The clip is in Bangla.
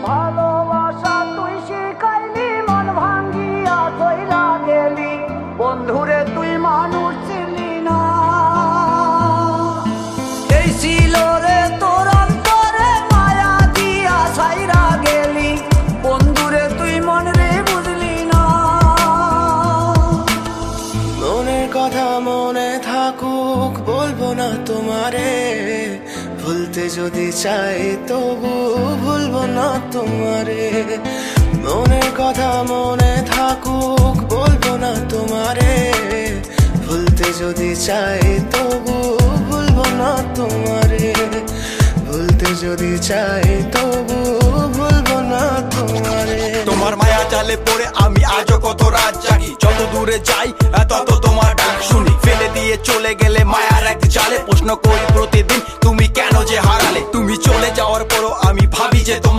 ভালোবাসা তুই শিখাইলি, মন ভাঙ্গিয়া চইলা গেলি, বন্ধুরে তুই মানুষ ছিলি না। এই ছিল রে তোর অন্তরে মায়া দিয়া ছাইরা গেলি, বন্ধুরে তুই মন রে বুঝলি না। মনের কথা মনে থাকুক, বলবো না তোমারে, ভুলতে যদি চাই তবু ভুলবো না তোমারে। মনের কথা মনে থাকুক, বলবো না তোমারে, ভুলতে যদি চাই তবু ভুলবো না তোমারে। ভুলতে যদি চাই তবু ভুলবো না তোমারে। তোমার মায়া জালে পড়ে আমি আজও কত রাত জাগি, যত দূরে যাই তত তোমার ডাক শুনি। ফেলে দিয়ে চলে গেলে মায়ার এক জালে, প্রশ্ন করি প্রতিদিন তুমি কেন যে হারালে। তুমি চলে যাওয়ার পরও আমি ভাবি যে তোমার